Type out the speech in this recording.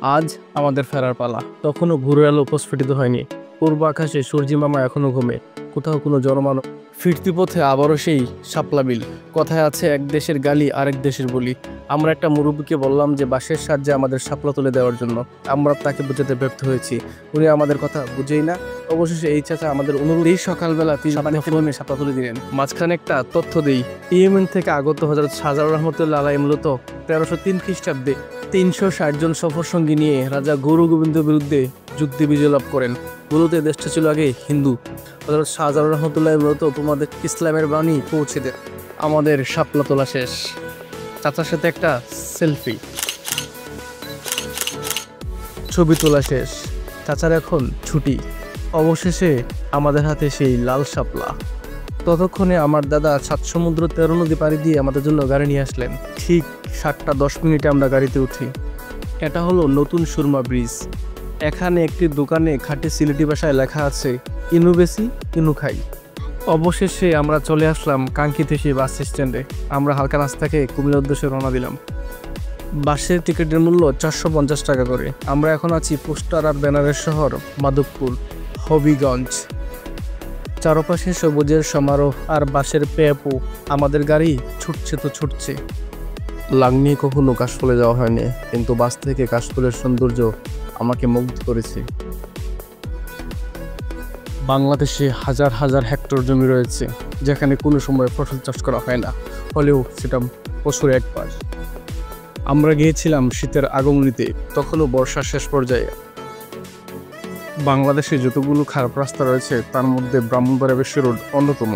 আজ আমাদের ফেরার পালা। তখনও ভোরের আলো প্রস্ফুটিত হয়নি। পূর্ব আকাশে সূর্যি মামা এখনো ঘুমে। কোথাও কোনো জনমানব। ফিরতি পথে আবারও সেই শাপলা বিল। কথায় আছে, এক দেশের গালি আরেক দেশের বলি। আমরা একটা মুরব্বীকে বললাম যে বাঁশের সাহায্যে আমাদের শাপলা তুলে দেওয়ার জন্য। আমরা তাকে বোঝাতে ব্যর্থ হয়েছি। উনি আমাদের কথা বুঝেই না। অবশেষে এই চাচা আমাদের অনুরোধেই সকালবেলা ফোনে শাপলা তুলে দিলেন। মাঝখানে একটা তথ্য দিই, ইয়েমেন থেকে আগত হযরত শাহজালাল রহমতুল্লাহ আলাইহি মূলত 1303 খ্রিস্টাব্দে 360 জন সফরসঙ্গী নিয়ে রাজা গৌর গোবিন্দের বিরুদ্ধে যুদ্ধে বিজয় লাভ করেন। মূলত দেশটা ছিল আগে হিন্দু। হযরত শাহজালাল রহমতুল্লাহ মূলত তোমাদের ইসলামের বাণী পৌঁছে দেন। আমাদের শাপলা তোলা শেষ। চাচার সাথে একটা সেলফি, ছবি তোলা শেষ। চাচার এখন ছুটি। অবশেষে আমাদের হাতে সেই লাল শাপলা। ততক্ষণে আমার দাদা 7 সমুদ্র 13 নদী পাড়ি দিয়ে আমাদের জন্য গাড়ি নিয়ে আসলেন। ঠিক 7:10 আমরা গাড়িতে উঠি। এটা হলো নতুন সুরমা ব্রিজ। এখানে একটি দোকানে খাঁটি সিলেটি ভাষায় লেখা আছে, ইনু বেশি ইনু খাই। অবশেষে আমরা চলে আসলাম কাঙ্ক্ষিত সেই বাস স্ট্যান্ডে। আমরা হালকা নাস্তা খেয়ে কুমিল্লার উদ্দেশ্যে রওনা দিলাম। বাসের টিকিটের মূল্য 450 টাকা করে। আমরা এখন আছি পোস্টার আর ব্যানারের শহর মাধবপুর, হবিগঞ্জ। চারপাশে সবুজের সমারোহ আর বাসের পেয়াপু। আমাদের গাড়ি ছুটছে তো ছুটছে। লাগনি কখনো কাশফুলে যাওয়া হয়নি, কিন্তু বাস থেকে কাশফুলের সৌন্দর্য আমাকে মুগ্ধ করেছে। বাংলাদেশে হাজার হাজার হেক্টর জমি রয়েছে যেখানে কোনো সময় ফসল চাষ করা হয় না, হলেও সেটা বছরে একবার। আমরা গিয়েছিলাম শীতের আগমনীতে, তখনও বর্ষার শেষ পর্যায়ে। বাংলাদেশে যতগুলো খারাপ রাস্তা রয়েছে তার মধ্যে ব্রাহ্মণবাড়িয়া বিশ্ব রোড অন্যতম।